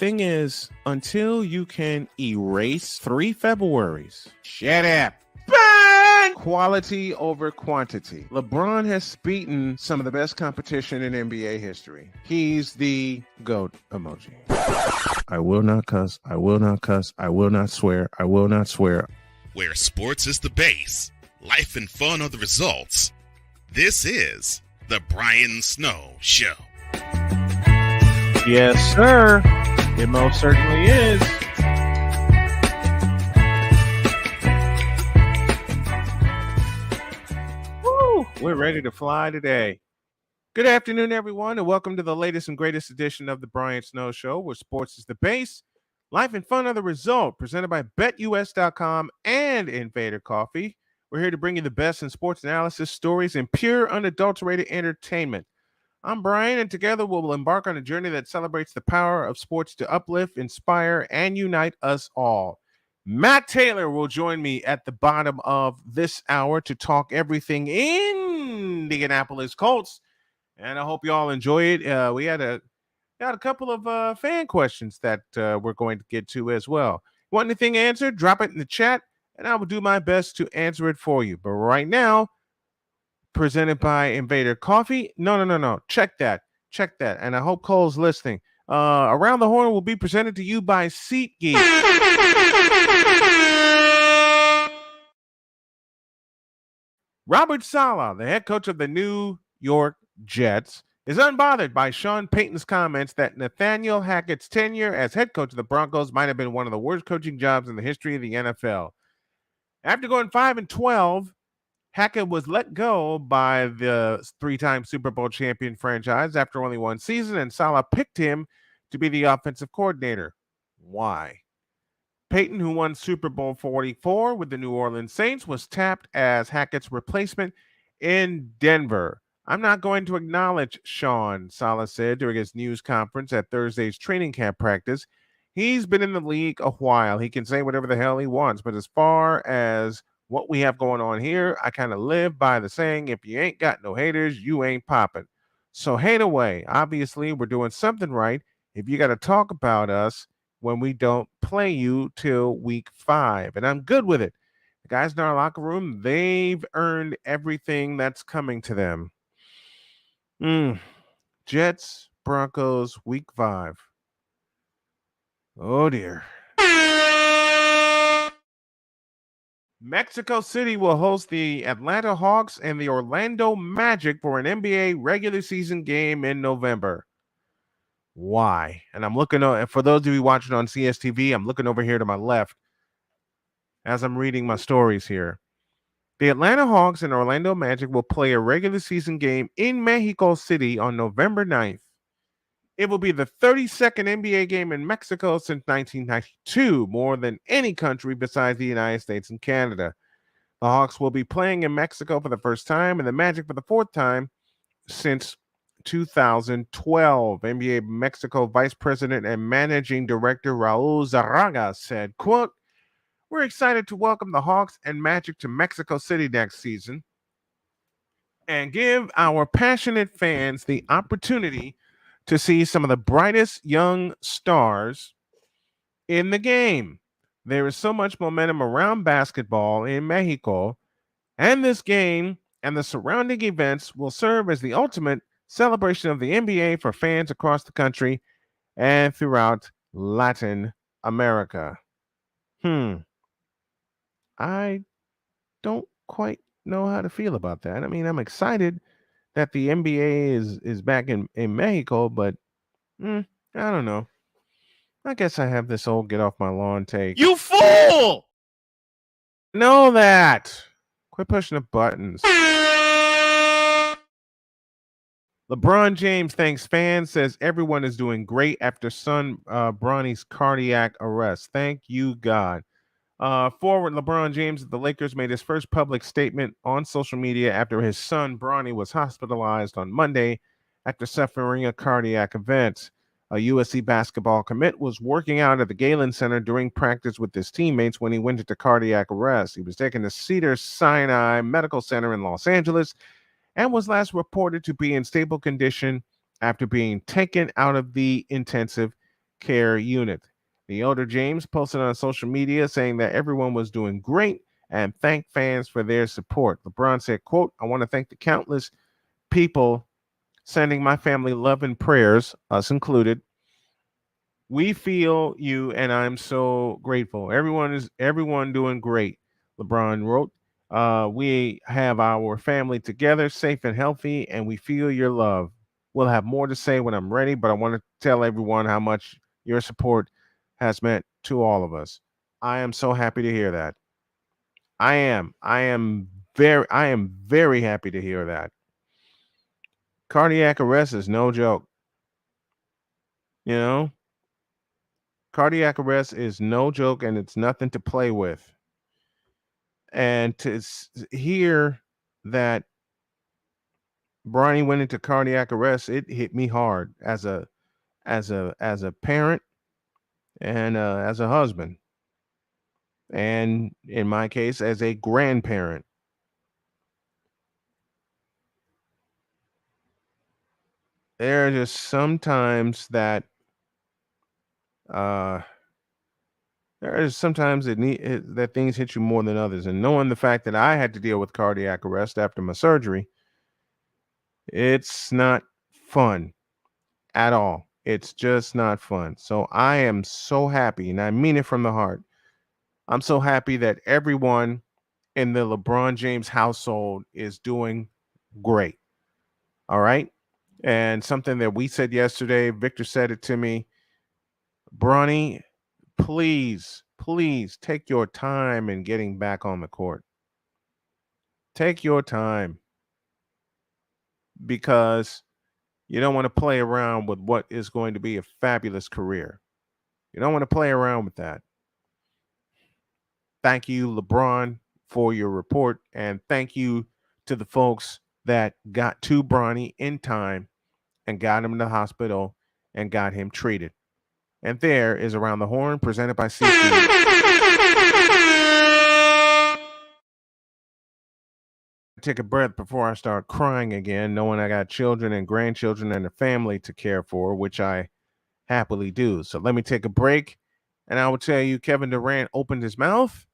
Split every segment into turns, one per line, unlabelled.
thing is, until you can erase 3 Februaries, shut up. Bang! Quality over quantity. LeBron has beaten some of the best competition in NBA history. He's the GOAT emoji. I will not cuss. I will not cuss. I will not swear. I will not swear.
Where sports is the base, life and fun are the results. This is the Brian Snow Show.
Yes, sir. It most certainly is. Woo! We're ready to fly today. Good afternoon, everyone, and welcome to the latest and greatest edition of the Brian Snow Show, where sports is the base, life and fun are the result, presented by BetUS.com and Invader Coffee. We're here to bring you the best in sports analysis, stories, and pure, unadulterated entertainment. I'm Brian, and together we'll embark on a journey that celebrates the power of sports to uplift, inspire, and unite us all. Matt Taylor will join me at the bottom of this hour to talk everything Indianapolis Colts, and I hope you all enjoy it. We had a couple of fan questions that we're going to get to as well. Want anything answered? Drop it in the chat, and I will do my best to answer it for you. But right now, presented by Invader Coffee. No. Check that. And I hope Cole's listening. Around the Horn will be presented to you by SeatGeek. Robert Saleh, the head coach of the New York Jets, is unbothered by Sean Payton's comments that Nathaniel Hackett's tenure as head coach of the Broncos might have been one of the worst coaching jobs in the history of the NFL. After going 5-12, Hackett was let go by the 3-time Super Bowl champion franchise after only one season, and Saleh picked him to be the offensive coordinator. Why? Payton, who won Super Bowl 44 with the New Orleans Saints, was tapped as Hackett's replacement in Denver. I'm not going to acknowledge Sean, Saleh said during his news conference at Thursday's training camp practice. He's been in the league a while. He can say whatever the hell he wants, but as far as what we have going on here, I kind of live by the saying, if you ain't got no haters, you ain't popping. So hate away. Obviously, we're doing something right if you got to talk about us when we don't play you till week 5. And I'm good with it. The guys in our locker room, they've earned everything that's coming to them. Jets, Broncos, week 5. Oh, dear. Mexico City will host the Atlanta Hawks and the Orlando Magic for an NBA regular season game in November. Why? And I'm looking, for those of you watching on CSTV, I'm looking over here to my left as I'm reading my stories here. The Atlanta Hawks and Orlando Magic will play a regular season game in Mexico City on November 9th. It will be the 32nd NBA game in Mexico since 1992, more than any country besides the United States and Canada. The Hawks will be playing in Mexico for the first time and the Magic for the 4th time since 2012. NBA Mexico Vice President and Managing Director Raul Zarraga said, quote, "We're excited to welcome the Hawks and Magic to Mexico City next season and give our passionate fans the opportunity to see some of the brightest young stars in the game. There is so much momentum around basketball in Mexico, and this game and the surrounding events will serve as the ultimate celebration of the NBA for fans across the country and throughout Latin America." I don't quite know how to feel about that. I mean, I'm excited that the NBA is back in Mexico, but I don't know. I guess I have this old get off my lawn take.
You fool!
Know that. Quit pushing the buttons. LeBron James thanks fans, says everyone is doing great after son Bronny's cardiac arrest. Thank you, God. Forward LeBron James of the Lakers made his first public statement on social media after his son Bronny was hospitalized on Monday after suffering a cardiac event. A USC basketball commit was working out at the Galen Center during practice with his teammates when he went into cardiac arrest. He was taken to Cedars-Sinai Medical Center in Los Angeles and was last reported to be in stable condition after being taken out of the intensive care unit. The elder James posted on social media saying that everyone was doing great and thanked fans for their support. LeBron said, quote, "I want to thank the countless people sending my family love and prayers, us included. We feel you, and I'm so grateful. Everyone doing great," LeBron wrote. We have our family together, safe and healthy, and we feel your love. We'll have more to say when I'm ready, but I want to tell everyone how much your support has meant to all of us. I am so happy to hear that. I am very happy to hear that. Cardiac arrest is no joke. You know, cardiac arrest is no joke, and it's nothing to play with. And to hear that Bronny went into cardiac arrest, it hit me hard as a parent and as a husband, and in my case, as a grandparent. There are just sometimes that uh, that things hit you more than others, and knowing the fact that I had to deal with cardiac arrest after my surgery, it's not fun at all. It's just not fun. So I am so happy, and I mean it from the heart. I'm so happy that everyone in the LeBron James household is doing great. All right. And something that we said yesterday, Victor said it to me. Bronny, please take your time in getting back on the court. Take your time, because you don't want to play around with what is going to be a fabulous career. You don't want to play around with that. Thank you, LeBron, for your report. And thank you to the folks that got to Bronny in time and got him to the hospital and got him treated. And there is Around the Horn, presented by CB. Take a breath before I start crying again, knowing I got children and grandchildren and a family to care for, which I happily do. So let me take a break, and I will tell you, Kevin Durant opened his mouth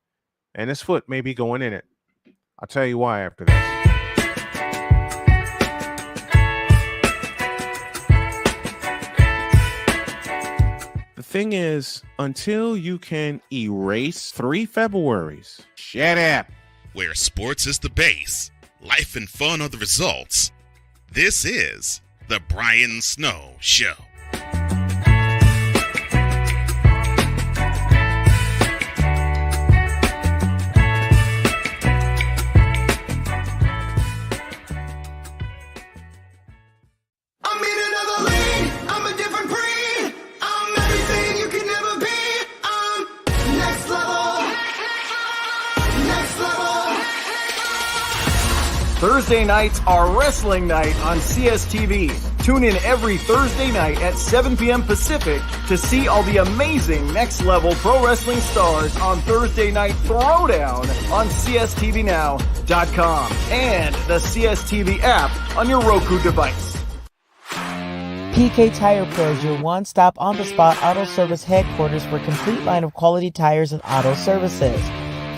and his foot may be going in it. I'll tell you why after this. The thing is, until you can erase 3 Februaries, shut up.
Where sports is the base, life and fun are the results. This is the Brian Snow Show.
Thursday nights are wrestling night on CSTV. Tune in every Thursday night at 7 p.m. Pacific to see all the amazing Next Level Pro Wrestling stars on Thursday Night Throwdown on CSTVNow.com and the CSTV app on your Roku device.
PK Tire Pros, your one-stop on-the-spot auto service headquarters for a complete line of quality tires and auto services.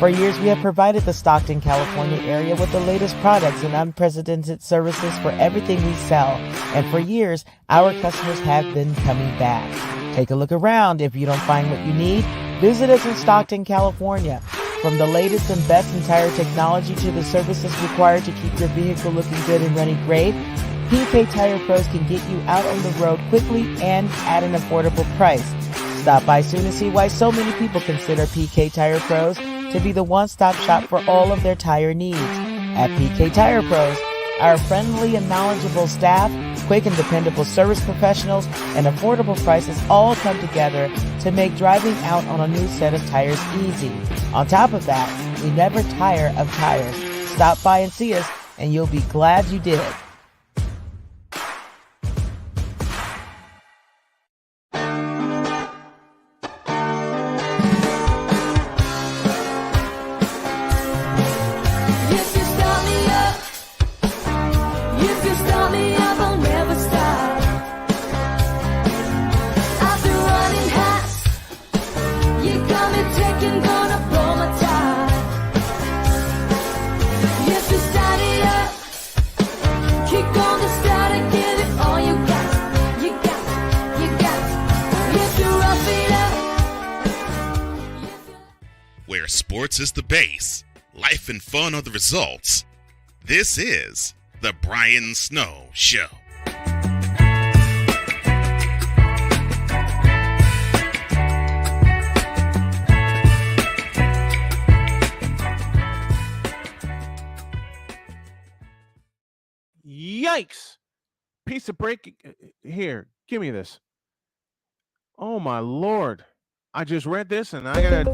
For years, we have provided the Stockton, California area with the latest products and unprecedented services for everything we sell. And for years, our customers have been coming back. Take a look around. If you don't find what you need, visit us in Stockton, California. From the latest and best in tire technology to the services required to keep your vehicle looking good and running great, PK Tire Pros can get you out on the road quickly and at an affordable price. Stop by soon and see why so many people consider PK Tire Pros to be the one-stop shop for all of their tire needs. At PK Tire Pros, our friendly and knowledgeable staff, quick and dependable service professionals, and affordable prices all come together to make driving out on a new set of tires easy. On top of that, we never tire of tires. Stop by and see us, and you'll be glad you did.
Running taking, gonna blow my tie. Yes, we start it up. Kick on the start and give it all you got. You got, you got. Yes, you rough it up.
Where sports is the base, life and fun are the results. This is the Brian Snow Show.
Yikes! Piece of breaking. Here, give me this. Oh my lord! I just read this and I gotta.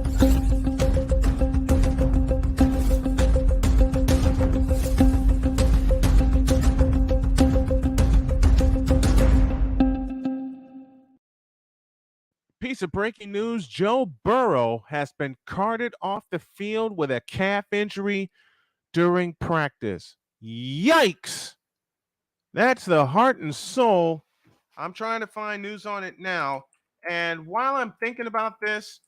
Piece of breaking news: Joe Burrow has been carted off the field with a calf injury during practice. Yikes! That's the heart and soul. I'm trying to find news on it now. And while I'm thinking about this,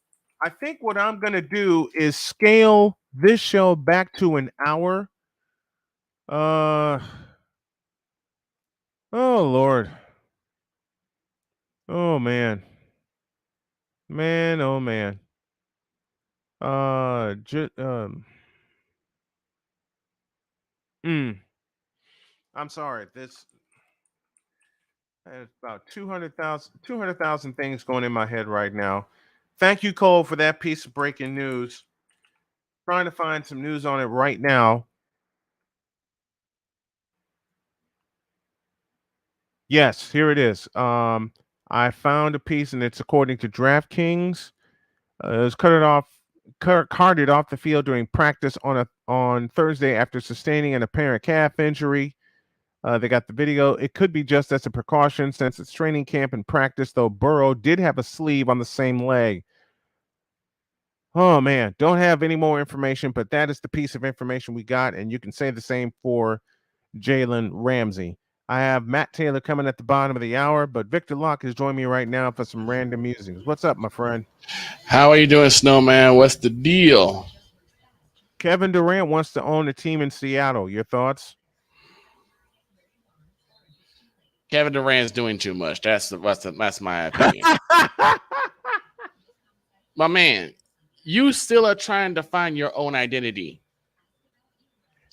I think what I'm going to do is scale this show back to an hour. Oh, Lord. Oh, man. Man, oh, man. I'm sorry. There's about 200,000 things going in my head right now. Thank you, Cole, for that piece of breaking news. Trying to find some news on it right now. Yes, here it is. I found a piece, and it's according to DraftKings. It was carted off the field during practice on Thursday after sustaining an apparent calf injury. They got the video. It could be just as a precaution since it's training camp and practice, though Burrow did have a sleeve on the same leg. Oh, man. Don't have any more information, but that is the piece of information we got, and you can say the same for Jalen Ramsey. I have Matt Taylor coming at the bottom of the hour, but Victor Locke is joining me right now for some random musings. What's up, my friend?
How are you doing, Snowman? What's the deal?
Kevin Durant wants to own a team in Seattle. Your thoughts?
Kevin Durant's doing too much. That's my opinion. My man, you still are trying to find your own identity.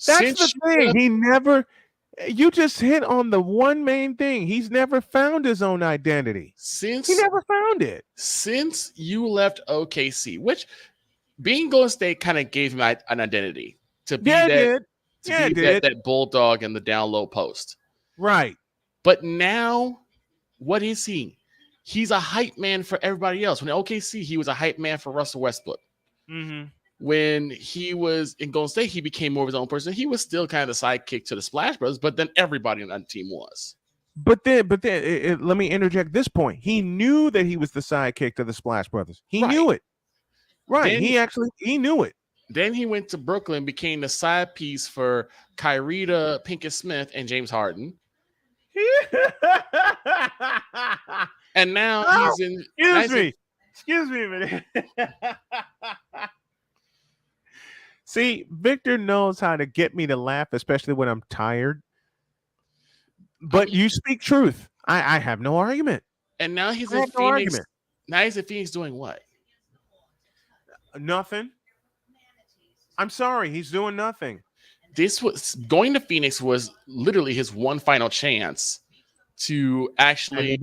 That's the thing. You just hit on the one main thing. He's never found his own identity. He never found it.
Since you left OKC, which being Golden State kind of gave him an identity to be that bulldog in the down low post.
Right.
But now, what is he? He's a hype man for everybody else. When OKC, he was a hype man for Russell Westbrook.
Mm-hmm.
When he was in Golden State, he became more of his own person. He was still kind of the sidekick to the Splash Brothers, but then everybody on that team was.
But then, let me interject this point. He knew that he was the sidekick to the Splash Brothers. He knew it. Right. He knew it.
Then he went to Brooklyn, became the side piece for Kyrita Pinkett Smith and James Harden. And now he's in.
Excuse me a minute. See, Victor knows how to get me to laugh, especially when I'm tired. But you speak truth. I have no argument.
And now he's in Phoenix. Now he's in Phoenix doing what?
Nothing. I'm sorry, he's doing nothing.
This was going to Phoenix was literally his one final chance to actually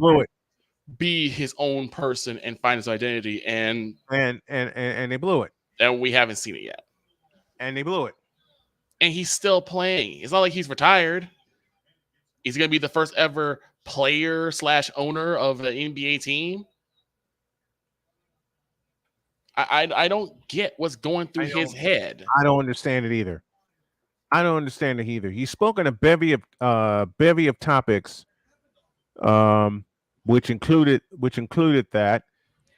be his own person and find his identity, and
they blew it.
And we haven't seen it yet.
And they blew it.
And he's still playing. It's not like he's retired. He's going to be the first ever player / owner of the NBA team. I don't get what's going through his head.
I don't understand it either. He's spoken a bevy of topics, which included that.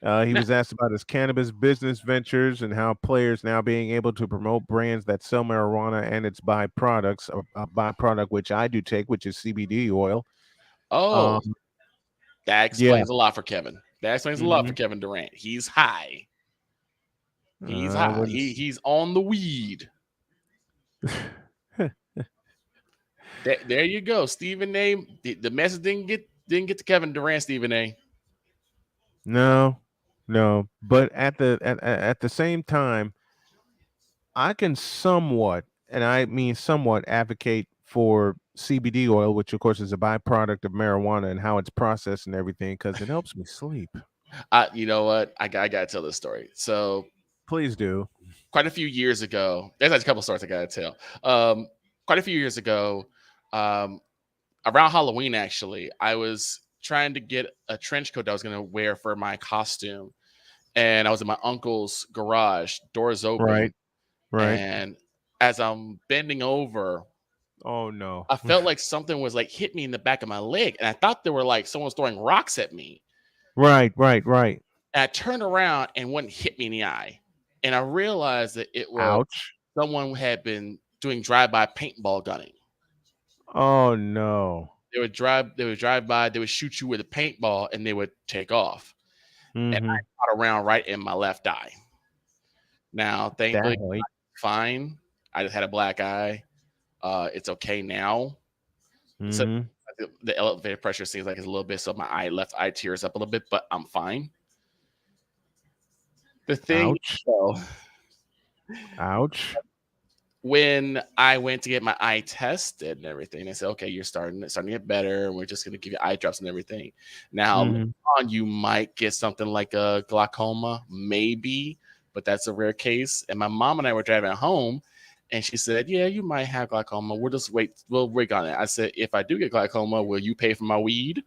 He was asked about his cannabis business ventures and how players now being able to promote brands that sell marijuana and its byproducts, a byproduct which I do take, which is CBD oil.
That explains a lot for Kevin. That explains a lot for Kevin Durant. He's high. He's high. He's on the weed. There you go, Stephen A. The message didn't get to Kevin Durant, Stephen A.
No, but at the same time, I can somewhat, and I mean somewhat, advocate for CBD oil, which of course is a byproduct of marijuana and how it's processed and everything, because it helps me sleep.
You know what? I gotta tell this story. So
Please do.
quite a few years ago, there's a couple stories I gotta tell. Quite a few years ago, around Halloween, actually, I was trying to get a trench coat that I was gonna wear for my costume, and I was in my uncle's garage, doors open,
Right.
and as I'm bending over,
Oh no.
I felt like something was like hit me in the back of my leg, and I thought they were like someone was throwing rocks at me.
Right.
And I turned around and one hit me in the eye, and I realized that it was
Ouch.
someone had been doing drive-by paintball gunning.
Oh no.
They would drive by, they would shoot you with a paintball, and they would take off. And I caught a round right in my left eye. Now, thankfully,
That-
fine. I just had a black eye. It's okay now. So the elevated pressure seems like it's a little bit, so my left eye tears up a little bit, but I'm fine. The thing,
Ouch.
when I went to get my eye tested and everything, they said, okay, you're starting to get better, and we're just going to give you eye drops and everything. Now, on, you might get something like a glaucoma, maybe, but that's a rare case. And my mom and I were driving home, and she said, yeah, you might have glaucoma. We'll wait on it. I said, if I do get glaucoma, will you pay for my weed?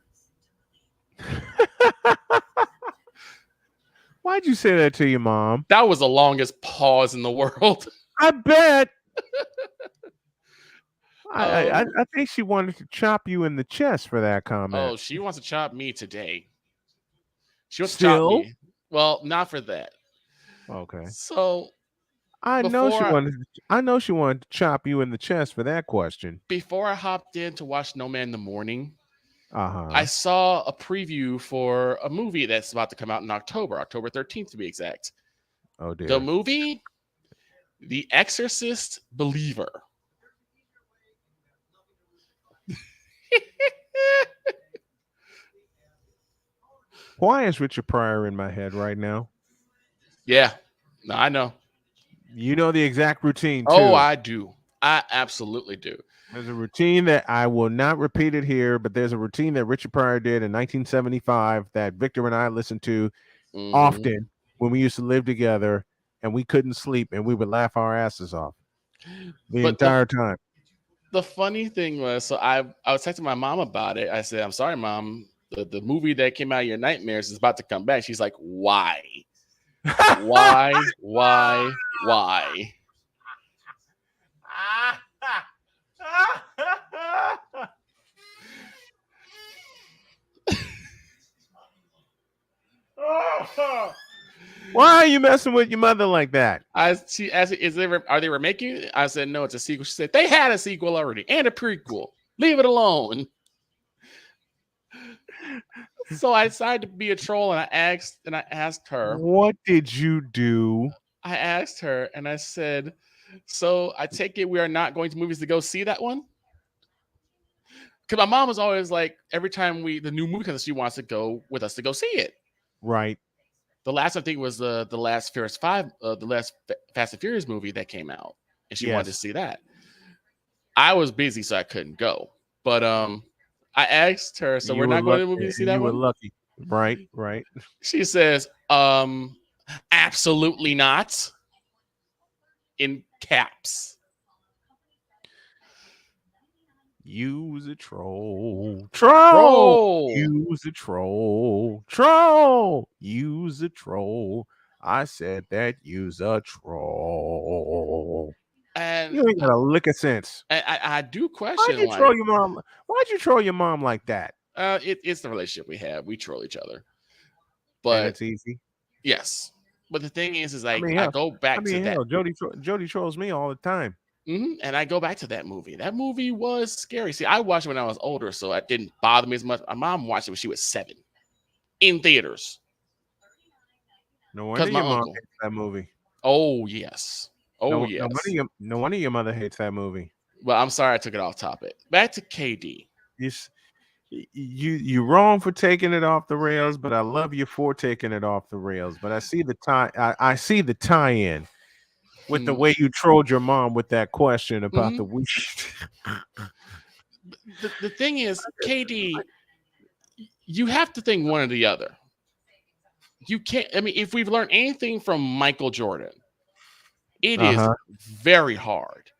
Why'd you say that to your mom?
That was the longest pause in the world.
I bet. I think she wanted to chop you in the chest for that comment.
Oh, she wants to chop me today. She wants to chop me. Well, not for that.
Okay.
So
I know she wanted to chop you in the chest for that question.
Before I hopped in to watch No Man in the Morning,
Uh-huh.
I saw a preview for a movie that's about to come out in October 13th to be exact.
Oh dear.
The movie, The Exorcist Believer.
Why is Richard Pryor in my head right now?
Yeah, no, I know.
You know the exact routine, too.
Oh, I do. I absolutely do.
There's a routine that I will not repeat it here, but there's a routine that Richard Pryor did in 1975 that Victor and I listened to often when we used to live together, and we couldn't sleep, and we would laugh our asses off the entire time.
The funny thing was, so I was texting my mom about it. I said, I'm sorry, Mom. The movie that came out of your nightmares is about to come back. She's like, why? Why?
Why are you messing with your mother like that?
She asked, are they remaking it? I said, no, it's a sequel. She said, they had a sequel already and a prequel. Leave it alone. So I decided to be a troll, and I asked her,
what did you do?
I asked her, and I said, so I take it we are not going to movies to go see that one? Because my mom was always like, every time the new movie comes, she wants to go with us to go see it.
Right.
The last, I think, was the last the last Fast and Furious movie that came out, and she wanted to see that. I was busy, so I couldn't go. But I asked her, so we're not going to the movie to see that one?
You were lucky. Right.
She says, absolutely not. In caps.
Use a troll. Troll. Use a troll. Troll. Use a troll. I said that. Use a troll.
And
you ain't got a lick of sense.
I do question.
Why'd you troll your mom? Why'd you troll your mom like that?
It's the relationship we have. We troll each other. But
and it's easy.
Yes. But the thing is like I go back to that.
Jody trolls me all the time.
And I go back to that movie. That movie was scary. See, I watched it when I was older, so it didn't bother me as much. My mom watched it when she was 7 in theaters.
No wonder your mom hates that movie.
Oh yes. Oh yes.
No wonder your mother hates that movie.
Well, I'm sorry I took it off topic. Back to KD.
You wrong for taking it off the rails, but I love you for taking it off the rails. But I see the I see the tie-in with the way you trolled your mom with that question about the week.
The thing is, KD, you have to think one or the other. You can't. I mean, if we've learned anything from Michael Jordan, it is very hard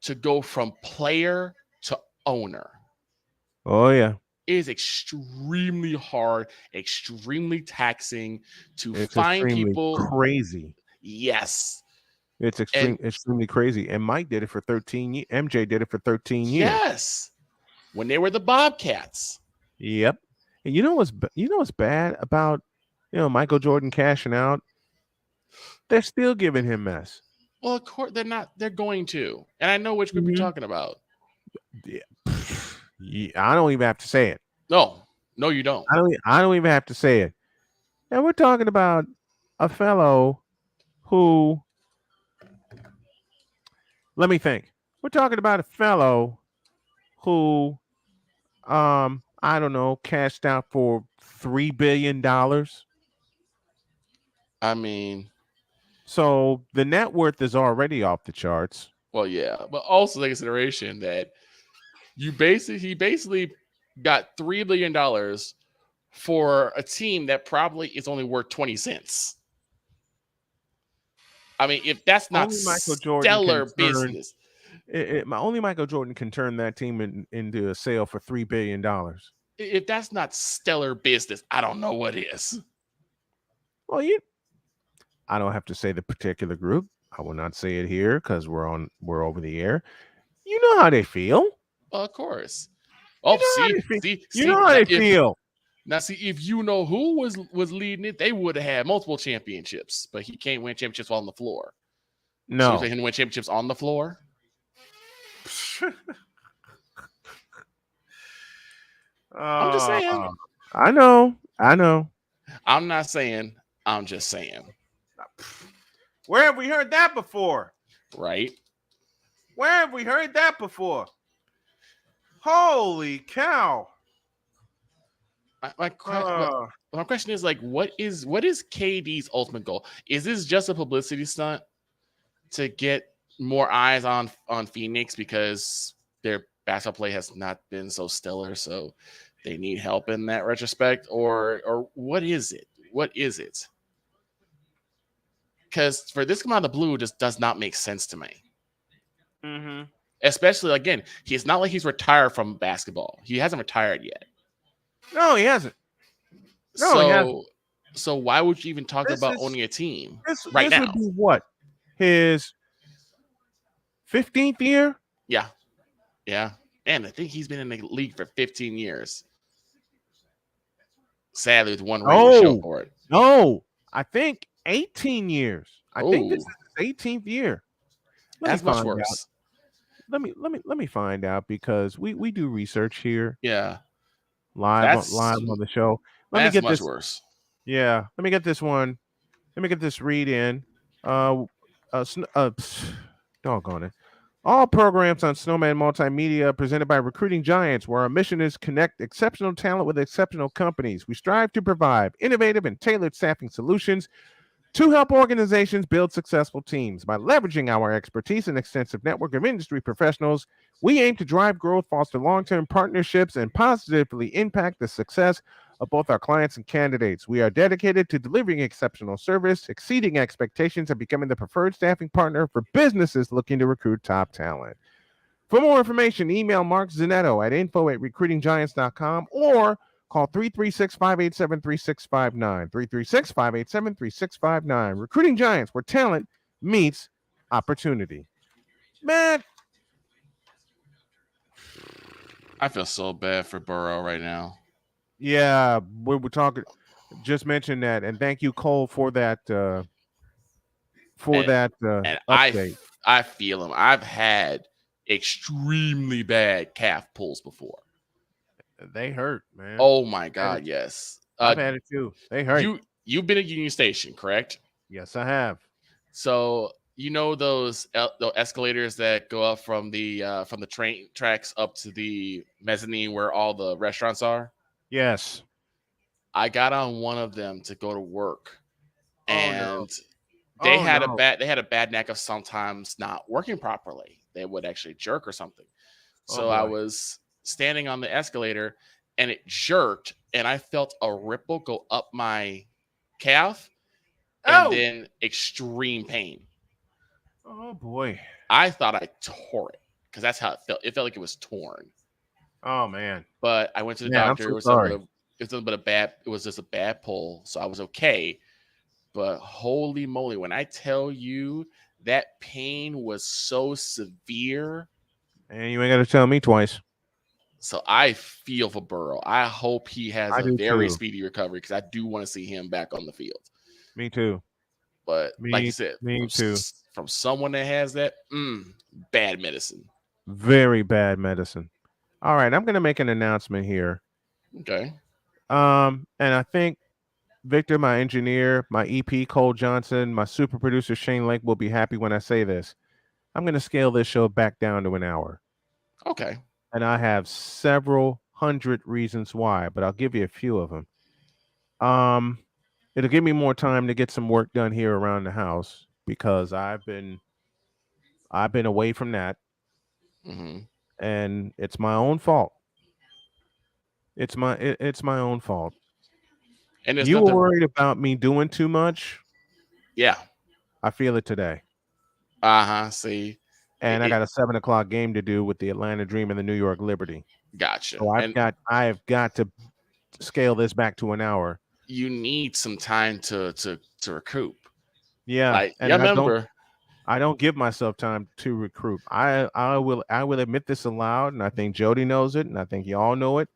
to go from player to owner.
Oh yeah.
It is extremely hard, extremely taxing to
It's
find
extremely
people.
crazy.
Yes.
It's extremely crazy. And Mike did it for 13 years. MJ did it for 13 years.
Yes. When they were the Bobcats.
Yep. And you know what's bad about Michael Jordan cashing out? They're still giving him mess.
Well, of course they're not. They're going to. And I know which group you're talking about.
Yeah. I don't even have to say it.
No, you don't.
I don't even have to say it. And we're talking about a fellow who, let me think. We're talking about a fellow who, I don't know, cashed out for $3 billion.
I mean,
so the net worth is already off the charts.
Well, yeah, but also the consideration that he basically got $3 billion for a team that probably is only worth 20 cents. I mean, if that's not stellar business.
Only Michael Jordan can turn that team into a sale for $3 billion.
If that's not stellar business, I don't know what is.
Well, I don't have to say the particular group. I will not say it here because we're over the air. You know how they feel.
Well, of course. Oh,
you know how they feel.
Now, see, if you know who was leading it, they would have had multiple championships, but he can't win championships on the floor.
No.
So he can win championships on the floor. I'm just saying.
I know.
I'm not saying. I'm just saying.
Where have we heard that before?
Right.
Where have we heard that before? Holy cow.
My question is like, what is KD's ultimate goal? Is this just a publicity stunt to get more eyes on Phoenix because their basketball play has not been so stellar, so they need help in that retrospect, or what is it? What is it? Because for this to come out of the blue just does not make sense to me.
Mm-hmm.
Especially, again, it's not like he's retired from basketball. He hasn't retired yet.
No, he hasn't.
He hasn't. So why would you even talk about owning a team right now?
This would be what? His 15th year?
Yeah. And I think he's been in the league for 15 years. Sadly, with one radio show for it.
No, I think 18 years. I think this is his 18th year.
That's much worse.
Let me find out because we do research here.
Yeah.
Live on the show. Let me get
much
this
worse.
Yeah. Let me get this one. Let me get this read in. Doggone it. All programs on Snowman Multimedia presented by Recruiting Giants, where our mission is connect exceptional talent with exceptional companies. We strive to provide innovative and tailored staffing solutions to help organizations build successful teams. By leveraging our expertise and extensive network of industry professionals, we aim to drive growth, foster long-term partnerships, and positively impact the success of both our clients and candidates. We are dedicated to delivering exceptional service, exceeding expectations, and becoming the preferred staffing partner for businesses looking to recruit top talent. For more information, email Mark Zanetto at info@recruitinggiants.com or call 336-587-3659. 336-587-3659. Recruiting Giants, where talent meets opportunity. Man,
I feel so bad for Burrow right now.
Yeah, we're talking. Just mentioned that, and thank you, Cole, for that. And update.
I feel him. I've had extremely bad calf pulls before.
They hurt, man.
Oh my God, yes.
I've had it too. They hurt.
You've been at Union Station, correct?
Yes, I have.
So you know those the escalators that go up from the train tracks up to the mezzanine where all the restaurants are.
Yes.
I got on one of them to go to work,
Oh no.
and they
Oh
had a
no.
bad knack of sometimes not working properly. They would actually jerk or something.
Oh
So I
boy.
was standing on the escalator, and it jerked, and I felt a ripple go up my calf, and
Oh.
then extreme pain.
Oh boy.
I thought I tore it because that's how it felt. It felt like it was torn.
Oh man.
But I went to the
Man, I'm
doctor.
so sorry.
It was just a bad pull, so I was okay. But holy moly, when I tell you that pain was so severe,
And you ain't got to tell me twice.
so I feel for Burrow. I hope he has
I
a
do
very
too.
speedy recovery because I do want to see him back on the field.
Me too.
But like you said,
Me too.
From someone that has that, bad medicine.
Very bad medicine. All right, I'm going to make an announcement here.
Okay.
And I think Victor, my engineer, my EP Cole Johnson, my super producer Shane Lake will be happy when I say this. I'm going to scale this show back down to an hour.
Okay.
And I have several hundred reasons why, but I'll give you a few of them. It'll give me more time to get some work done here around the house because I've been away from that, and it's my own fault. It's my own fault.
And
You were worried about me doing too much.
Yeah.
I feel it today.
See.
And I got a 7:00 game to do with the Atlanta Dream and the New York Liberty.
Gotcha.
So I have got to scale this back to an hour.
You need some time to recoup.
Yeah, and I don't give myself time to recoup. I will admit this aloud, and I think Jody knows it, and I think y'all know it.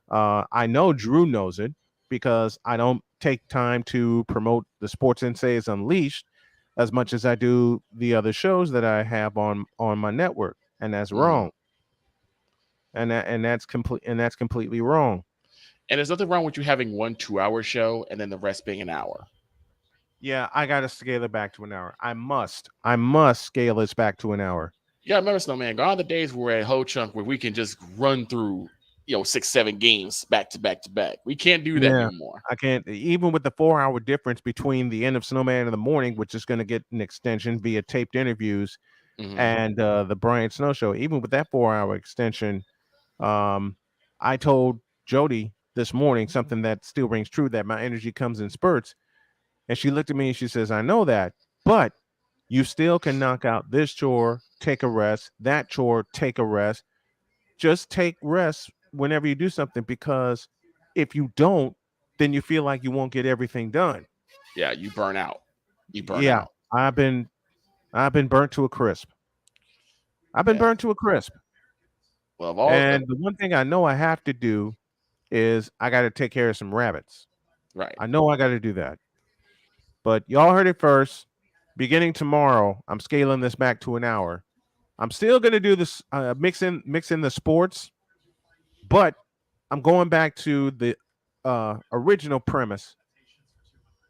I know Drew knows it because I don't take time to promote the Sports Essays Unleashed as much as I do the other shows that I have on my network, and that's wrong. And that's completely wrong.
And there's nothing wrong with you having 1 2-hour show and then the rest being an hour.
Yeah, I got to scale it back to an hour. I must scale this back to an hour.
Yeah, remember, Snowman, gone are the days where at Ho Chunk where we can just run through 6-7 games back to back to back. We can't do that anymore.
I can't, even with the 4-hour difference between the end of Snowman in the morning, which is going to get an extension via taped interviews, and the Brian Snow Show. Even with that 4-hour extension, I told Jody this morning something that still rings true, that my energy comes in spurts. And she looked at me and she says, I know that, but you still can knock out this chore, take a rest, that chore, take a rest. Just take rest whenever you do something, because if you don't, then you feel like you won't get everything done.
Yeah, you burn out. Out.
I've been burnt to a crisp. Burnt to a crisp.
Well,
the one thing I know I have to do is I got to take care of some rabbits.
Right.
I know I got to do that. But y'all heard it first. Beginning tomorrow, I'm scaling this back to an hour. I'm still going to do this, mix in the sports, but I'm going back to the original premise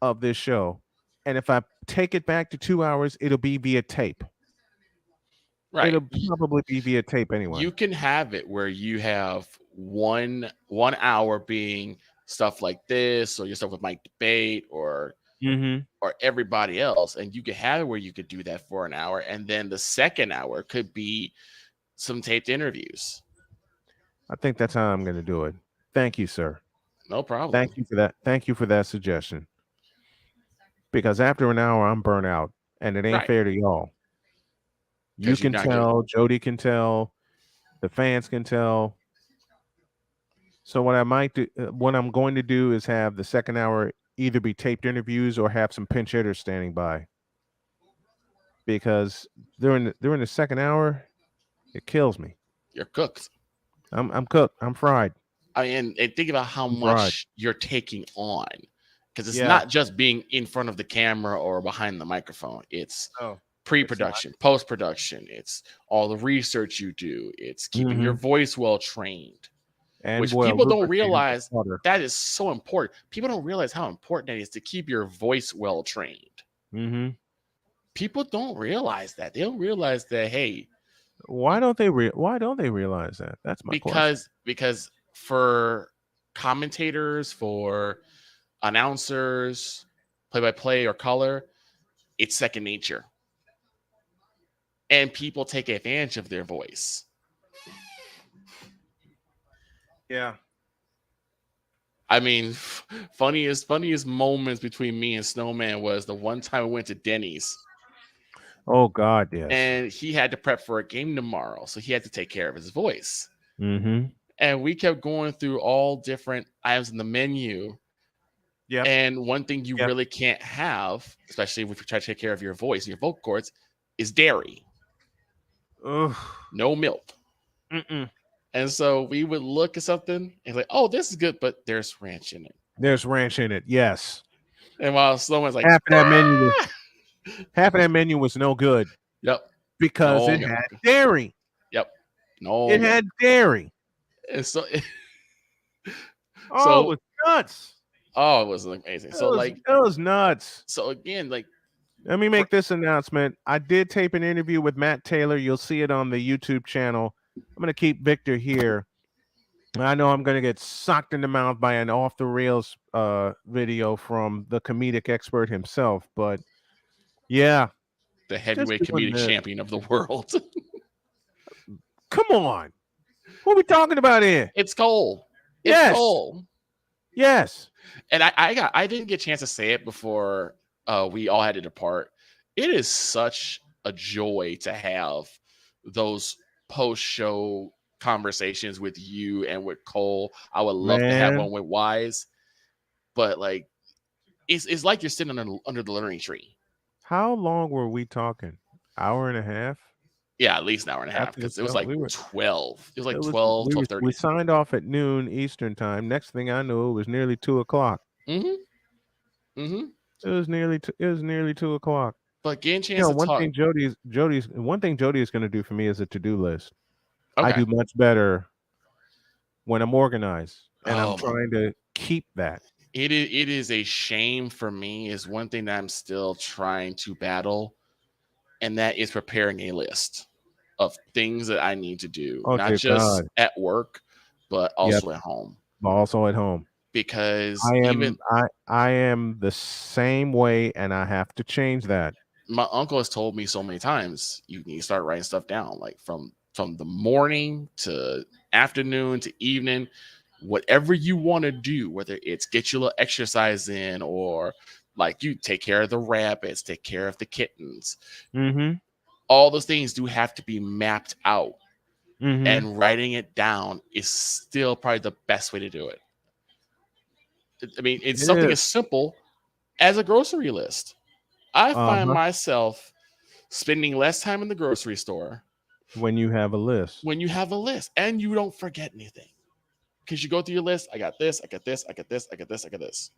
of this show. And if I take it back to 2 hours, it'll be via tape.
Right.
It'll probably be via tape anyway.
You can have it where you have one hour being stuff like this, or your stuff with Mike Debate, or everybody else, and you could have it where you could do that for an hour, and then the second hour could be some taped interviews.
I think that's how I'm going to do it. Thank you, sir.
No problem.
Thank you for that. Thank you for that suggestion. Because after an hour, I'm burnt out, and it ain't fair to y'all. You can tell, Jody can tell, the fans can tell. So what I'm going to do is have the second hour either be taped interviews or have some pinch hitters standing by. Because during the second hour, it kills me.
You're cooked.
I'm cooked. I'm fried.
I mean, and think about how much you're taking on, because it's not just being in front of the camera or behind the microphone. It's pre-production, post-production. It's all the research you do. It's keeping your voice well trained, which people don't realize that is so important. People don't realize how important that is to keep your voice well trained. people don't realize that. They don't realize that, hey,
Why don't they realize that? That's my question.
because for commentators, for announcers, play-by-play or color, it's second nature. And people take advantage of their voice.
Yeah.
I mean, funniest moments between me and Snowman was the one time we went to Denny's.
Oh God, yes.
And he had to prep for a game tomorrow, so he had to take care of his voice.
Mm-hmm.
And we kept going through all different items in the menu.
Yeah.
And one thing you really can't have, especially if you try to take care of your voice and your vocal cords, is dairy.
Ugh.
No milk.
Mm-mm.
And so we would look at something and like, oh, this is good, but there's ranch in it.
There's ranch in it. Yes.
And while someone's like,
half of that menu was no good.
Yep.
Because it had dairy.
Yep. No.
It had dairy.
And so
it was nuts.
Oh, it was amazing. It
was nuts.
So again, like,
let me make this announcement. I did tape an interview with Matt Taylor. You'll see it on the YouTube channel. I'm going to keep Victor here. I know I'm going to get socked in the mouth by an off the rails video from the comedic expert himself, but yeah,
the heavyweight comedic champion of the world.
Come on, what are we talking about here?
It's Cole.
Yes.
It's Cole.
Yes.
And I didn't get a chance to say it before we all had to depart. It is such a joy to have those post-show conversations with you and with Cole. I would love to have one with Wise, but like it's like you're sitting under the learning tree.
How long were we talking? Hour and a half?
Yeah, at least an hour and a half, because it was like 12. It was like 12:30.
We signed off at noon Eastern time. Next thing I knew, it was nearly 2 o'clock.
Mm-hmm. Mm-hmm.
It was nearly 2 o'clock.
But getting a chance to
one
talk.
thing Jody is going to do for me is a to-do list.
Okay.
I do much better when I'm organized, and I'm trying to keep that.
It is a shame for me. Is one thing that I'm still trying to battle, and that is preparing a list of things that I need to do, not just at work, but also at home.
Also at home.
Because
I am the same way, and I have to change that.
My uncle has told me so many times, you need to start writing stuff down, like from the morning to afternoon to evening, whatever you want to do, whether it's get you a little exercise in, or like you take care of the rabbits, take care of the kittens.
Mm-hmm.
All those things do have to be mapped out.
Mm-hmm.
And writing it down is still probably the best way to do it. I mean, it's something as simple as a grocery list. I find myself spending less time in the grocery store
when you have a list.
And you don't forget anything. Because you go through your list, I got this, I got this, I got this, I got this, I got this.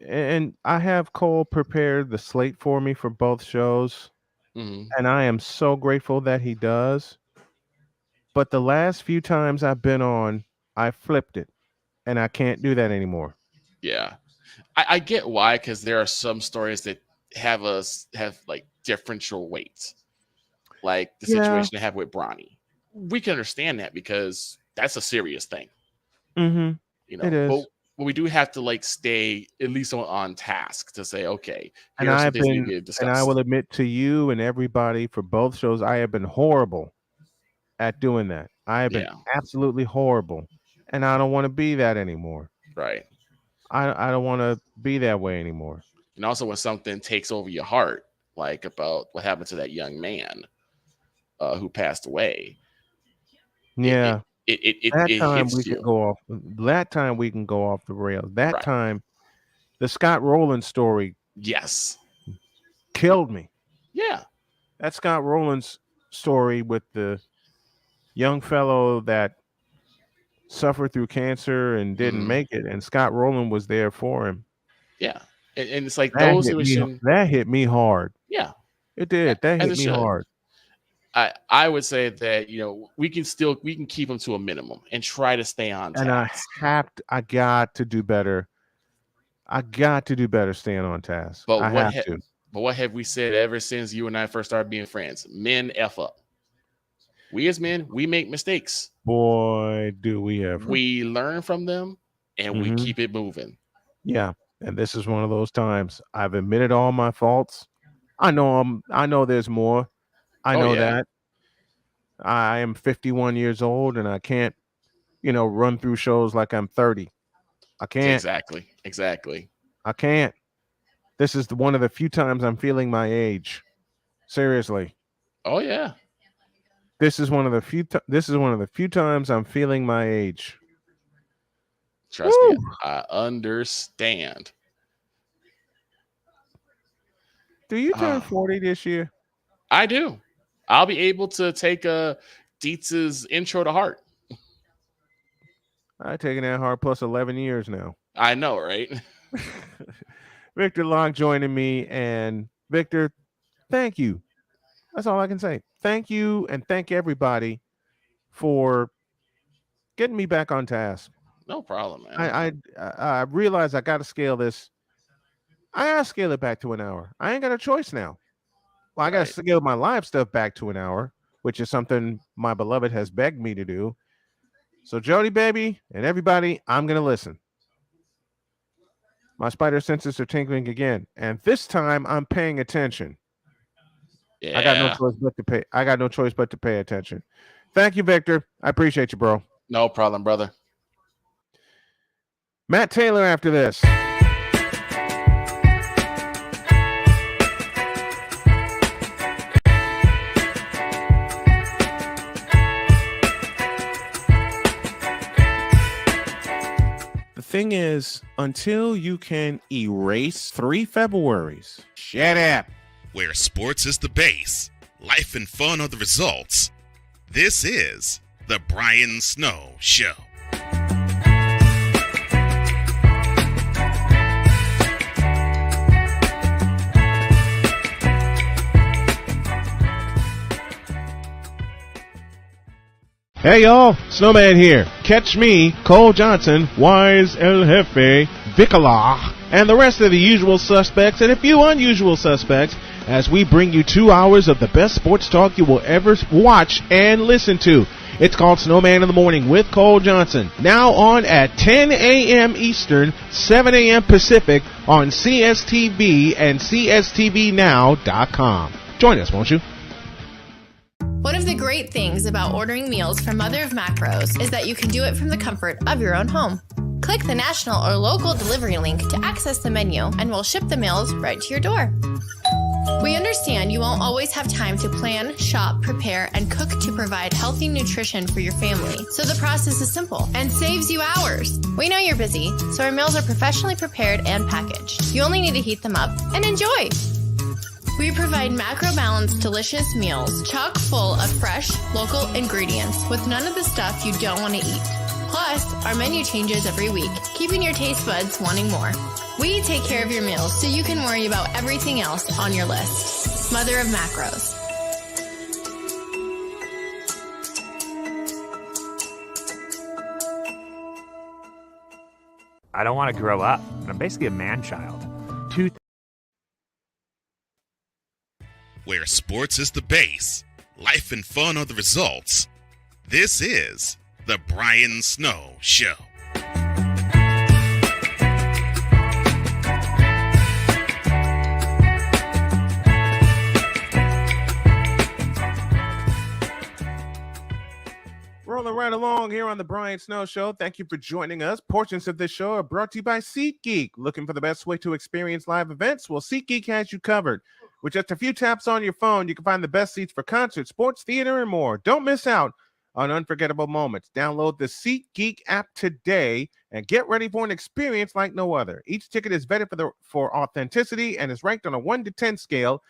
And I have Cole prepared the slate for me for both shows.
Mm-hmm.
And I am so grateful that he does. But the last few times I've been on, I flipped it. And I can't do that anymore.
Yeah. I get why, because there are some stories that have like differential weights. Like the situation I have with Bronny. We can understand that because that's a serious thing.
Mm-hmm.
You know,
it is.
But we do have to like stay at least on task to say, okay,
and I will admit to you and everybody for both shows, I have been horrible at doing that. I have been absolutely horrible, and I don't want to be that anymore.
Right.
I don't want to be that way anymore.
And also when something takes over your heart, like about what happened to that young man who passed away.
Yeah.
That
time we can go off the rails. That time, the Scott Rowland story, killed me.
Yeah,
that Scott Rowland's story with the young fellow that suffered through cancer and didn't make it, and Scott Rowland was there for him.
Yeah, and it's like
that hit me hard.
Yeah,
it did. That hit me hard.
I would say that, you know, we can keep them to a minimum and try to stay on task.
And I got to do better. I got to do better staying on task.
But
I have to.
But what have we said ever since you and I first started being friends? Men F up. We as men, we make mistakes.
Boy, do we ever.
We learn from them and we keep it moving.
Yeah. And this is one of those times. I've admitted all my faults. I know there's more. I know that. I am 51 years old and I can't, run through shows like I'm 30. I can't.
Exactly.
I can't. This is one of the few times I'm feeling my age. Seriously.
Oh yeah.
This is one of the few times I'm feeling my age.
Trust me, I understand.
Do you turn 40 this year?
I do. I'll be able to take Dietz's intro to heart.
I've taken that hard plus 11 years now.
I know, right?
Victor Long joining me. And Victor, thank you. That's all I can say. Thank you, and thank everybody for getting me back on task.
No problem, man.
I realize I got to scale this. I got to scale it back to an hour. I ain't got a choice now. Well, I got to scale my live stuff back to an hour, which is something my beloved has begged me to do. So, Jody, baby, and everybody, I'm going to listen. My spider senses are tingling again, and this time I'm paying attention.
Yeah.
I got no choice but to pay attention. Thank you, Victor. I appreciate you, bro.
No problem, brother.
Matt Taylor after this. The thing is, until you can erase 3 Februaries, shut up.
Where sports is the base, life and fun are the results. This is the Brian Snow Show.
Hey y'all, Snowman here. Catch me, Cole Johnson, Wise El Jefe, Vicala, and the rest of the usual suspects and a few unusual suspects as we bring you 2 hours of the best sports talk you will ever watch and listen to. It's called Snowman in the Morning with Cole Johnson. Now on at 10 a.m. Eastern, 7 a.m. Pacific on CSTV and CSTVNow.com. Join us, won't you?
One of the great things about ordering meals from Mother of Macros is that you can do it from the comfort of your own home. Click the national or local delivery link to access the menu, and we'll ship the meals right to your door. We understand you won't always have time to plan, shop, prepare, and cook to provide healthy nutrition for your family, so the process is simple and saves you hours. We know you're busy, so our meals are professionally prepared and packaged. You only need to heat them up and enjoy. We provide macro-balanced, delicious meals, chock full of fresh, local ingredients with none of the stuff you don't want to eat. Plus, our menu changes every week, keeping your taste buds wanting more. We take care of your meals so you can worry about everything else on your list. Mother of Macros.
I don't want to grow up. I'm basically a man-child.
Where sports is the base, life and fun are the results. This is the Brian Snow Show.
Rolling right along here on the Brian Snow Show. Thank you for joining us. Portions of this show are brought to you by SeatGeek. Looking for the best way to experience live events? Well, SeatGeek has you covered. With just a few taps on your phone, you can find the best seats for concerts, sports, theater, and more. Don't miss out on unforgettable moments. Download the SeatGeek app today and get ready for an experience like no other. Each ticket is vetted for authenticity and is ranked on a 1 to 10 scale.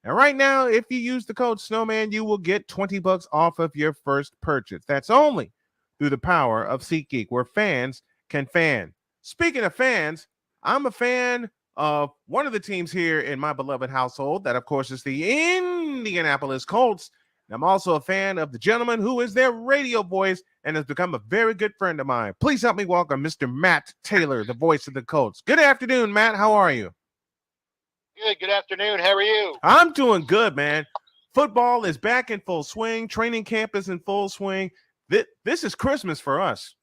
And right now, if you use the code Snowman, you will get $20 off of your first purchase. That's only through the power of SeatGeek, where fans can fan. Speaking of fans, I'm a fan of one of the teams here in my beloved household. That, of course, is the Indianapolis Colts. I'm also a fan of the gentleman who is their radio voice and has become a very good friend of mine. Please help me welcome Mr. Matt Taylor, the voice of the Colts. Good afternoon, Matt. How are you?
Good afternoon. How are you?
I'm doing good, man. Football is back in full swing. Training camp is in full swing. This is Christmas for us.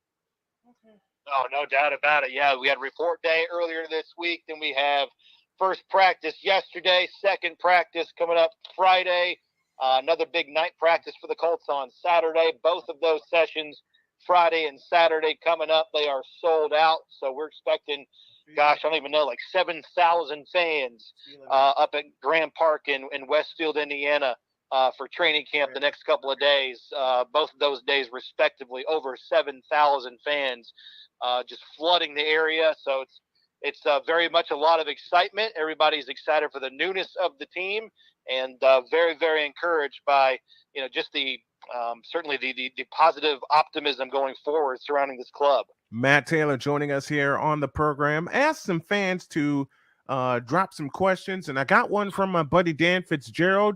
Oh, no doubt about it. Yeah, we had report day earlier this week. Then we have first practice yesterday, second practice coming up Friday. Another big night practice for the Colts on Saturday. Both of those sessions, Friday and Saturday, coming up. They are sold out. So we're expecting, gosh, I don't even know, like 7,000 fans up at Grand Park in Westfield, Indiana, for training camp the next couple of days. Both of those days, respectively, over 7,000 fans just flooding the area. So it's very much a lot of excitement. Everybody's excited for the newness of the team, and very, very encouraged by, just the certainly the positive optimism going forward surrounding this club.
Matt Taylor joining us here on the program. Asked some fans to drop some questions, and I got one from my buddy Dan Fitzgerald.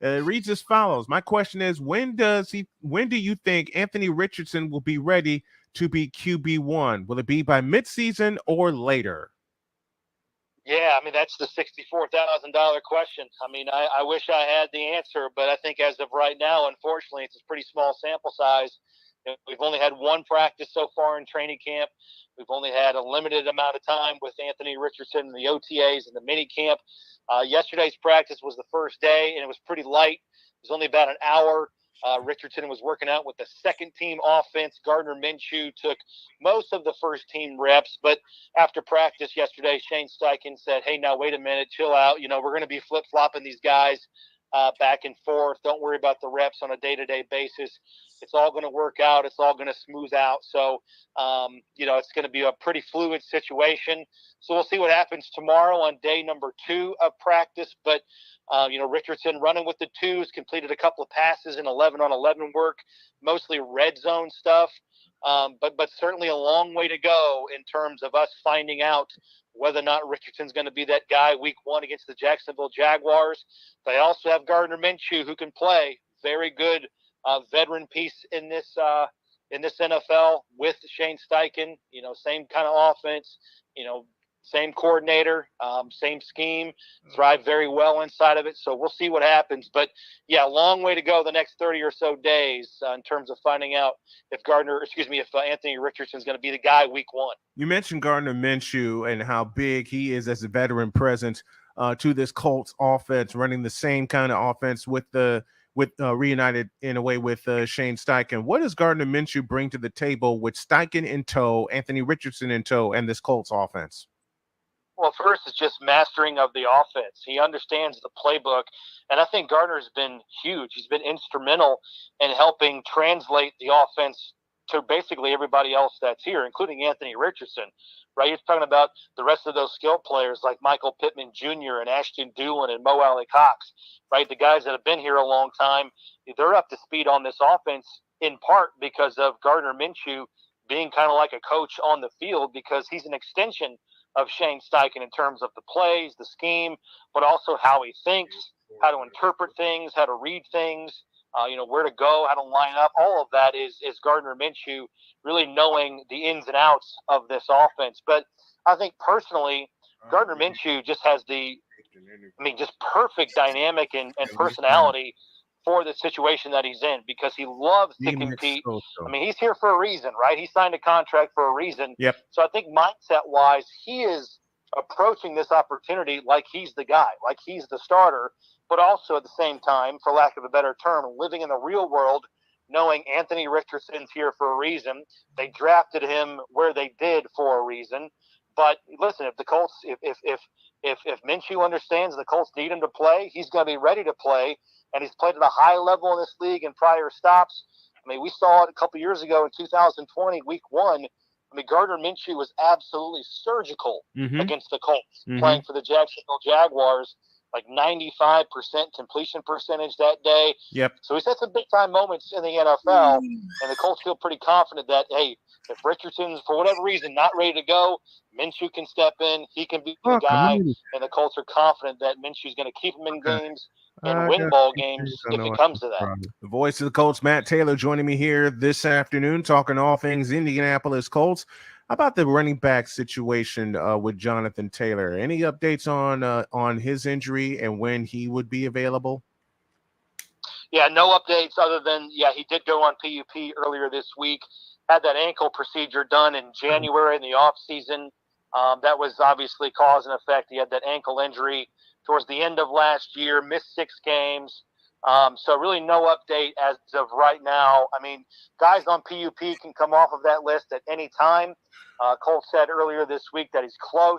It reads as follows. My question is, when do you think Anthony Richardson will be ready to be QB1? Will it be by midseason or later?
Yeah, I mean, that's the $64,000 question. I mean, I wish I had the answer, but I think as of right now, unfortunately, it's a pretty small sample size. We've only had one practice so far in training camp. We've only had a limited amount of time with Anthony Richardson in the OTAs and the mini camp. Yesterday's practice was the first day, and it was pretty light. It was only about an hour. Richardson was working out with the second team offense. Gardner Minshew took most of the first team reps, but after practice yesterday, Shane Steichen said, hey, now wait a minute, chill out. We're going to be flip-flopping these guys back and forth. Don't worry about the reps on a day-to-day basis. It's all going to work out. It's all going to smooth out. So, it's going to be a pretty fluid situation. So we'll see what happens tomorrow on day number 2 of practice. But, Richardson running with the twos, completed a couple of passes in 11-on-11 work, mostly red zone stuff. But certainly a long way to go in terms of us finding out whether or not Richardson's going to be that guy week 1 against the Jacksonville Jaguars. They also have Gardner Minshew, who can play. Very good veteran piece in this NFL with Shane Steichen. Same kind of offense, same coordinator, same scheme, thrive very well inside of it. So we'll see what happens. But, yeah, long way to go the next 30 or so days in terms of finding out if Anthony Richardson's going to be the guy week 1.
You mentioned Gardner Minshew and how big he is as a veteran presence to this Colts offense, running the same kind of offense with reunited in a way with Shane Steichen. What does Gardner Minshew bring to the table with Steichen in tow, Anthony Richardson in tow, and this Colts offense?
Well, first, it's just mastering of the offense. He understands the playbook, and I think Gardner's been huge. He's been instrumental in helping translate the offense to basically everybody else that's here, including Anthony Richardson, right? You're talking about the rest of those skill players like Michael Pittman Jr. and Ashton Dulin and Mo Alley Cox, right? The guys that have been here a long time, they're up to speed on this offense in part because of Gardner Minshew being kind of like a coach on the field, because he's an extension of Shane Steichen in terms of the plays, the scheme, but also how he thinks, how to interpret things, how to read things, where to go, how to line up. All of that is Gardner Minshew really knowing the ins and outs of this offense. But I think personally, Gardner Minshew just has just perfect dynamic and personality for the situation that he's in, because he loves to compete. I mean, he's here for a reason, right? He signed a contract for a reason.
Yep.
So I think mindset-wise, he is approaching this opportunity like he's the guy, like he's the starter, but also at the same time, for lack of a better term, living in the real world, knowing Anthony Richardson's here for a reason. They drafted him where they did for a reason. But listen, if the Colts, if Minshew understands the Colts need him to play, he's going to be ready to play. And he's played at a high level in this league in prior stops. I mean, we saw it a couple years ago in 2020, week 1. I mean, Gardner Minshew was absolutely surgical against the Colts, playing for the Jacksonville Jaguars. like 95% completion percentage that day.
Yep.
So he's had some big-time moments in the NFL, and the Colts feel pretty confident that, hey, if Richardson's, for whatever reason, not ready to go, Minshew can step in. He can be the guy, and the Colts are confident that Minshew's going to keep him in games and win ball games if it comes to that.
The voice of the Colts, Matt Taylor, joining me here this afternoon, talking all things Indianapolis Colts. How about the running back situation with Jonathan Taylor? Any updates on his injury and when he would be available?
Yeah, no updates other than, he did go on PUP earlier this week. Had that ankle procedure done in January in the offseason. That was obviously cause and effect. He had that ankle injury towards the end of last year, missed 6 games. So really no update as of right now. I mean, guys on PUP can come off of that list at any time. Cole said earlier this week that he's close,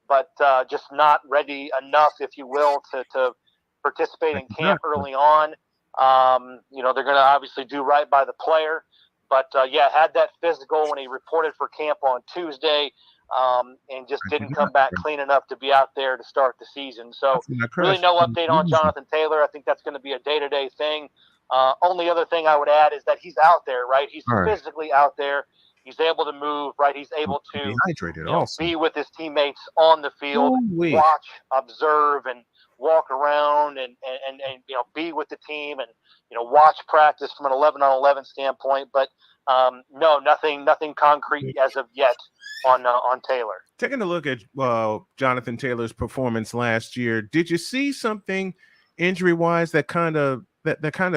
but just not ready enough, if you will, to participate in camp early on. They're going to obviously do right by the player. But, had that physical when he reported for camp on Tuesday and just didn't come back clean enough to be out there to start the season. So really no update on Jonathan Taylor. I think that's going to be a day-to-day thing. Only other thing I would add is that he's out there, right? He's physically out there. He's able to move, right? He's able to be with his teammates on the field, watch, observe, and walk around and be with the team and watch practice from an 11-on-11 standpoint. But no, nothing concrete as of yet on Taylor.
Taking a look at Jonathan Taylor's performance last year, did you see something injury-wise that kind of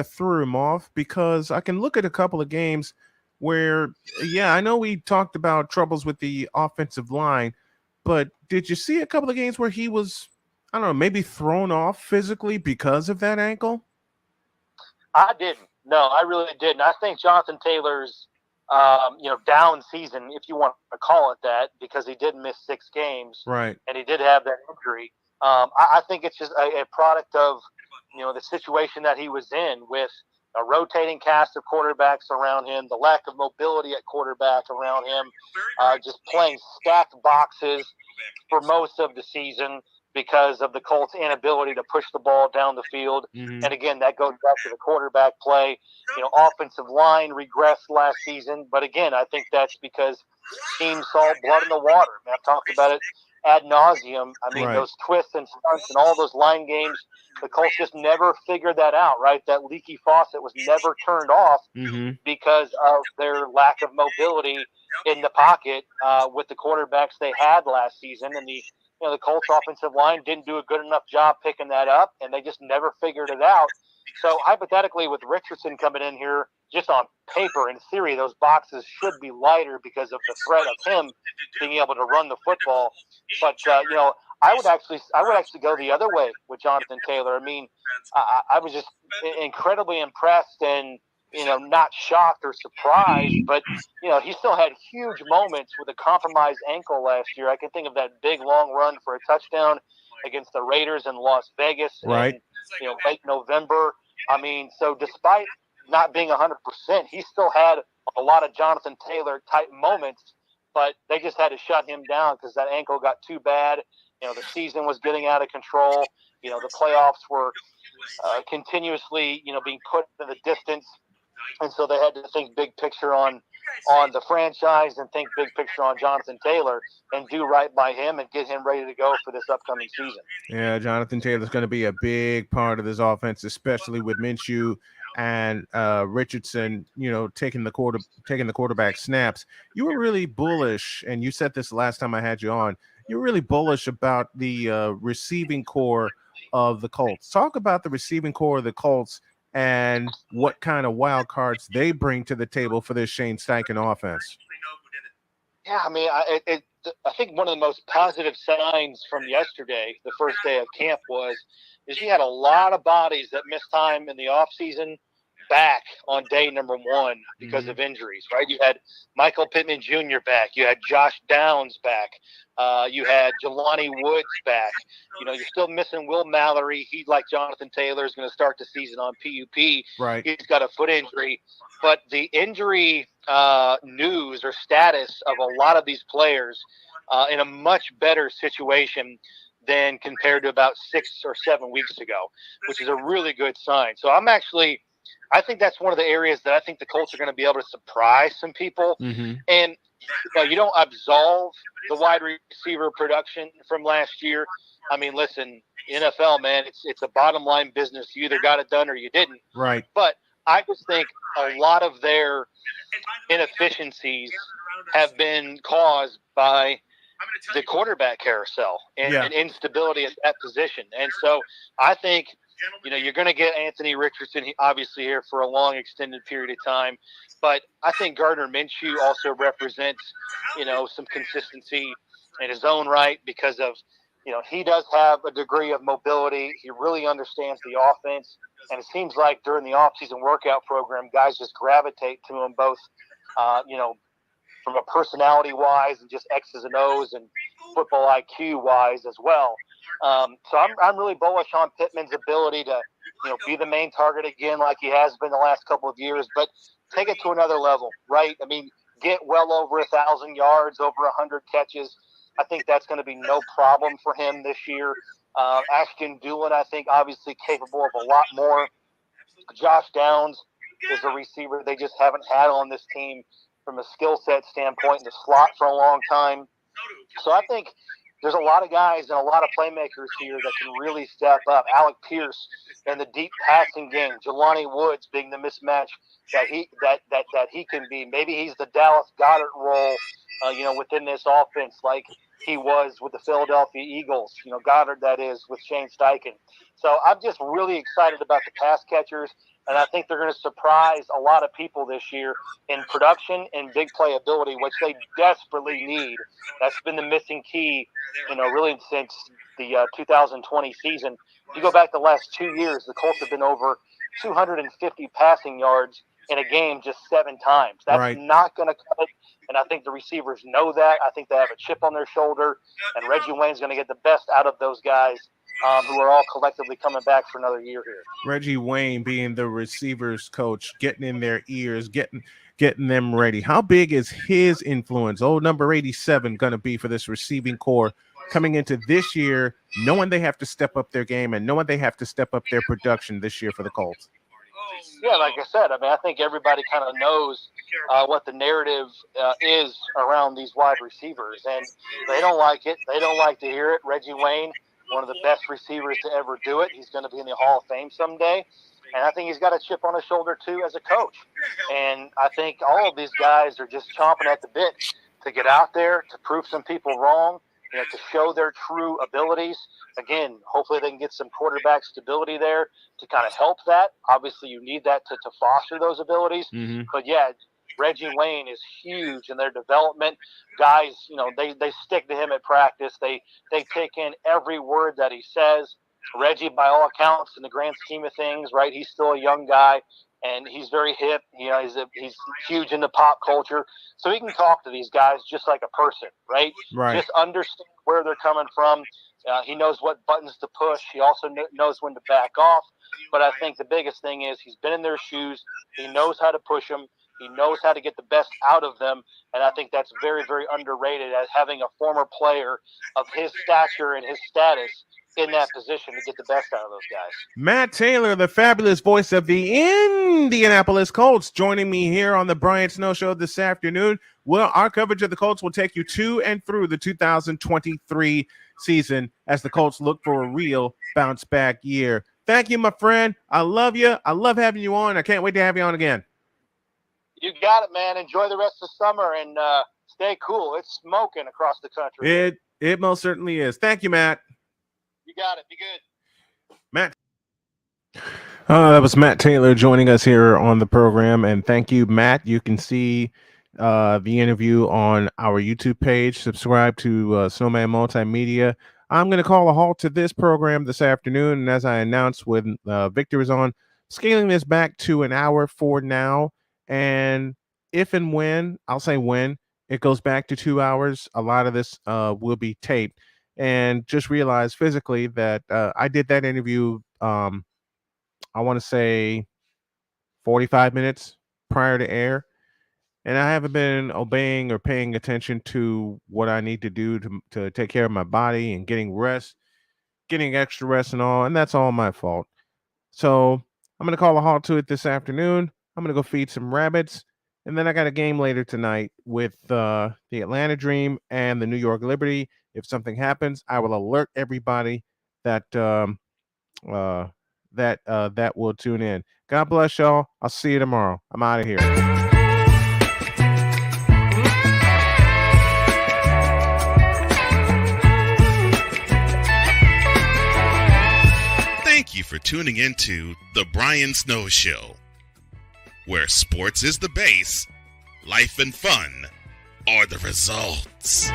threw him off? Because I can look at a couple of games where, I know we talked about troubles with the offensive line, but did you see a couple of games where he was, I don't know, maybe thrown off physically because of that ankle?
I didn't. No, I really didn't. I think Jonathan Taylor's, down season, if you want to call it that, because he did miss 6 games,
right?
And he did have that injury. I think it's just a product of, the situation that he was in with a rotating cast of quarterbacks around him, the lack of mobility at quarterback around him, just playing stacked boxes for most of the season because of the Colts' inability to push the ball down the field. And again, that goes back to the quarterback play. Offensive line regressed last season, but again, I think that's because teams saw blood in the water. I mean, I've talked about it ad nauseum. I mean, those twists and stunts and all those line games, the Colts just never figured that out, right? That leaky faucet was never turned off because of their lack of mobility in the pocket with the quarterbacks they had last season. And the Colts offensive line didn't do a good enough job picking that up, and they just never figured it out. So hypothetically, with Richardson coming in here, just on paper, in theory, those boxes should be lighter because of the threat of him being able to run the football. But I would actually go the other way with Jonathan Taylor. I mean, I was just incredibly impressed and not shocked or surprised, but he still had huge moments with a compromised ankle last year. I can think of that big long run for a touchdown against the Raiders in Las Vegas in late November. I mean, so despite not being 100%, he still had a lot of Jonathan Taylor type moments, but they just had to shut him down because that ankle got too bad. The season was getting out of control. The playoffs were continuously, being put in the distance. And so they had to think big picture on the franchise and think big picture on Jonathan Taylor and do right by him and get him ready to go for this upcoming season.
Yeah, Jonathan Taylor's going to be a big part of this offense, especially with Minshew and Richardson, taking the quarterback snaps. You were really bullish, and you said this last time I had you on. You were really bullish about the receiving core of the Colts. Talk about the receiving core of the Colts and what kind of wild cards they bring to the table for this Shane Steichen offense.
Yeah, I mean, I think one of the most positive signs from yesterday, the first day of camp, is you had a lot of bodies that missed time in the offseason back on day number 1 because of injuries, right? You had Michael Pittman Jr. back. You had Josh Downs back. You had Jelani Woods back. You're still missing Will Mallory. He, like Jonathan Taylor, is going to start the season on PUP.
Right.
He's got a foot injury. But the injury news or status of a lot of these players in a much better situation than compared to about 6 or 7 weeks ago, which is a really good sign. So I think that's one of the areas that I think the Colts are going to be able to surprise some people.
Mm-hmm.
And you don't absolve the wide receiver production from last year. I mean, listen, NFL, man, it's a bottom line business. You either got it done or you didn't.
Right.
But I just think a lot of their inefficiencies have been caused by the quarterback carousel and instability at that position. And so I think, you're going to get Anthony Richardson obviously here for a long extended period of time. But I think Gardner Minshew also represents, some consistency in his own right because of, he does have a degree of mobility. He really understands the offense. And it seems like during the offseason workout program, guys just gravitate to him both, from a personality-wise and just X's and O's and football IQ-wise as well. So I'm really bullish on Pittman's ability to, be the main target again like he has been the last couple of years, but take it to another level, right? I mean, get well over 1,000 yards, over 100 catches. I think that's going to be no problem for him this year. Ashton Dulin, I think, obviously capable of a lot more. Josh Downs is a receiver they just haven't had on this team from a skill set standpoint in the slot for a long time. So I think there's a lot of guys and a lot of playmakers here that can really step up. Alec Pierce in the deep passing game. Jelani Woods being the mismatch that he can be. Maybe he's the Dallas Goedert role, within this offense, like he was with the Philadelphia Eagles. Goddard, that is, with Shane Steichen. So I'm just really excited about the pass catchers, and I think they're going to surprise a lot of people this year in production and big playability, which they desperately need. That's been the missing key, really since the 2020 season. If you go back the last 2 years, the Colts have been over 250 passing yards in a game just 7 times. That's not going to cut it, and I think the receivers know that. I think they have a chip on their shoulder, and Reggie Wayne's going to get the best out of those guys who are all collectively coming back for another year here.
Reggie Wayne being the receivers coach, getting in their ears, getting them ready. How big is his influence, number 87, going to be for this receiving core coming into this year, knowing they have to step up their game and knowing they have to step up their production this year for the Colts?
Yeah, like I said, I think everybody kind of knows what the narrative is around these wide receivers, and they don't like it. They don't like to hear it. Reggie Wayne, one of the best receivers to ever do it. He's going to be in the Hall of Fame someday, and I think he's got a chip on his shoulder, too, as a coach. And I think all of these guys are just chomping at the bit to get out there, to prove some people wrong, to show their true abilities. Again, hopefully they can get some quarterback stability there to kind of help that. Obviously, you need that to foster those abilities.
Mm-hmm.
But, yeah, Reggie Wayne is huge in their development. Guys, they stick to him at practice. They take in every word that he says. Reggie, by all accounts, in the grand scheme of things, right, he's still a young guy, and he's very hip. He's huge into pop culture. So he can talk to these guys just like a person, right? Just understand where they're coming from. He knows what buttons to push. He also knows when to back off. But I think the biggest thing is he's been in their shoes. He knows how to push them. He knows how to get the best out of them. And I think that's very, very underrated, as having a former player of his stature and his status in that position to get the best out of those guys.
Matt Taylor, the fabulous voice of the Indianapolis Colts, joining me here on the Brian Snow Show this afternoon. Well, our coverage of the Colts will take you to and through the 2023 season as the Colts look for a real bounce back year. Thank you, my friend. I love you. I love having you on. I can't wait to have you on again.
You got it, man. Enjoy the rest of the summer and stay cool. It's smoking across the country.
It most certainly is. Thank you, Matt.
You got it. Be good.
Matt. That was Matt Taylor joining us here on the program. And thank you, Matt. You can see the interview on our YouTube page. Subscribe to Snowman Multimedia. I'm going to call a halt to this program this afternoon. And as I announced when Victor was on, scaling this back to an hour for now. And if and when, I'll say when, it goes back to 2 hours, a lot of this will be taped. And just realize physically that I did that interview, I want to say 45 minutes prior to air. And I haven't been obeying or paying attention to what I need to do to take care of my body and getting rest getting extra rest and all, and that's all my fault. So I'm going to call a halt to it this afternoon. I'm going to go feed some rabbits. And then I got a game later tonight with the Atlanta Dream and the New York Liberty. If something happens, I will alert everybody that that will tune in. God bless y'all. I'll see you tomorrow. I'm out of here.
Thank you for tuning into The Brian Snow Show, where sports is the base, life and fun are the results.